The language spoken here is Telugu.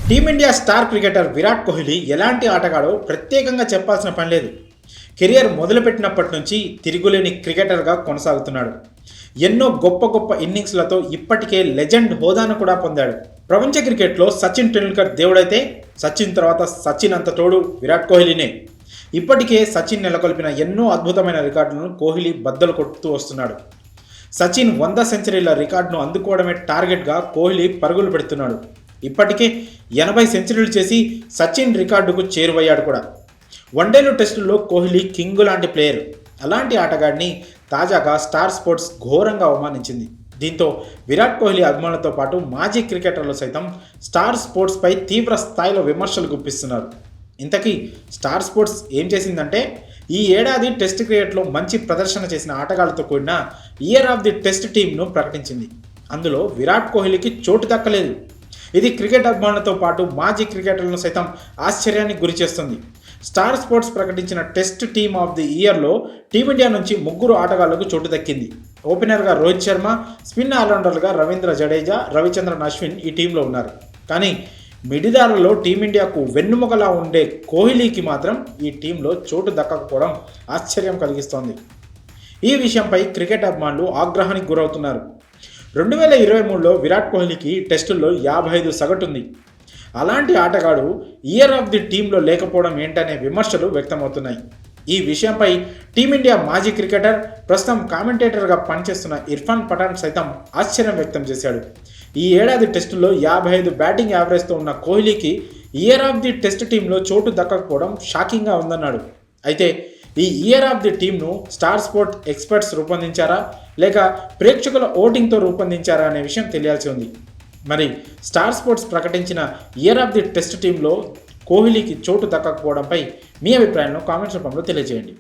Team India star cricketer Virat Kohli ఎలాంటి ఆటగాడో ప్రత్యేకంగా చెప్పాల్సిన పని లేదు. కెరియర్ మొదలుపెట్టినప్పటి నుంచి తిరుగులేని క్రికెటర్గా కొనసాగుతున్నాడు. ఎన్నో గొప్ప గొప్ప ఇన్నింగ్స్లతో ఇప్పటికే లెజెండ్ హోదాను కూడా పొందాడు. ప్రపంచ క్రికెట్లో సచిన్ టెండూల్కర్ దేవుడైతే సచిన్ తర్వాత సచిన్ అంత తోడు విరాట్ కోహ్లీనే. ఇప్పటికే సచిన్ నెలకొల్పిన ఎన్నో అద్భుతమైన రికార్డులను కోహ్లీ బద్దలు కొడుతూ వస్తున్నాడు. సచిన్ 100 సెంచరీల రికార్డును అందుకోవడమే టార్గెట్గా కోహ్లీ పరుగులు పెడుతున్నాడు. ఇప్పటికే 80 సెంచరీలు చేసి సచిన్ రికార్డుకు చేరువయ్యాడు కూడా. వన్డేలు టెస్టుల్లో కోహ్లీ కింగ్ లాంటి ప్లేయర్. అలాంటి ఆటగాడిని తాజాగా స్టార్ స్పోర్ట్స్ ఘోరంగా అవమానించింది. దీంతో విరాట్ కోహ్లీ అభిమానులతో పాటు మాజీ క్రికెటర్లు సైతం స్టార్ స్పోర్ట్స్పై తీవ్ర స్థాయిలో విమర్శలు గుప్పిస్తున్నారు. ఇంతకీ స్టార్ స్పోర్ట్స్ ఏం చేసిందంటే, ఈ ఏడాది టెస్ట్ క్రికెట్లో మంచి ప్రదర్శన చేసిన ఆటగాళ్లతో కూడిన ఇయర్ ఆఫ్ ది టెస్ట్ టీంను ప్రకటించింది. అందులో విరాట్ కోహ్లీకి చోటు దక్కలేదు. ఇది క్రికెట్ అభిమానులతో పాటు మాజీ క్రికెటర్లను సైతం ఆశ్చర్యానికి గురిచేస్తుంది. స్టార్ స్పోర్ట్స్ ప్రకటించిన టెస్ట్ టీమ్ ఆఫ్ ది ఇయర్లో టీమిండియా నుంచి 3 ఆటగాళ్లకు చోటు దక్కింది. ఓపెనర్గా రోహిత్ శర్మ, స్పిన్ ఆల్రౌండర్గా రవీంద్ర జడేజా, రవిచంద్రన్ అశ్విన్ ఈ టీంలో ఉన్నారు. కానీ మిడిదారులలో టీమిండియాకు వెన్నుముకలా ఉండే కోహ్లీకి మాత్రం ఈ టీంలో చోటు దక్కకపోవడం ఆశ్చర్యం కలిగిస్తోంది. ఈ విషయంపై క్రికెట్ అభిమానులు ఆగ్రహానికి గురవుతున్నారు. 2023లో విరాట్ కోహ్లీకి టెస్టుల్లో 55 సగటుంది. అలాంటి ఆటగాడు ఇయర్ ఆఫ్ ది టీంలో లేకపోవడం ఏంటనే విమర్శలు వ్యక్తమవుతున్నాయి. ఈ విషయంపై టీమిండియా మాజీ క్రికెటర్, ప్రస్తుతం కామెంటేటర్గా పనిచేస్తున్న ఇర్ఫాన్ పఠాన్ సైతం ఆశ్చర్యం వ్యక్తం చేశాడు. ఈ ఏడాది టెస్టుల్లో 55 బ్యాటింగ్ యావరేజ్తో ఉన్న కోహ్లీకి ఇయర్ ఆఫ్ ది టెస్ట్ టీంలో చోటు దక్కకపోవడం షాకింగ్గా ఉందన్నాడు. అయితే ఈ ఇయర్ ఆఫ్ ది టీంను స్టార్ స్పోర్ట్ ఎక్స్పర్ట్స్ రూపొందించారా లేక ప్రేక్షకుల ఓటింగ్తో రూపొందించారా అనే విషయం తెలియాల్సి ఉంది. మరి స్టార్ స్పోర్ట్స్ ప్రకటించిన ఇయర్ ఆఫ్ ది టెస్ట్ టీంలో కోహ్లీకి చోటు దక్కకపోవడంపై మీ అభిప్రాయాలను కామెంట్స్ రూపంలో తెలియజేయండి.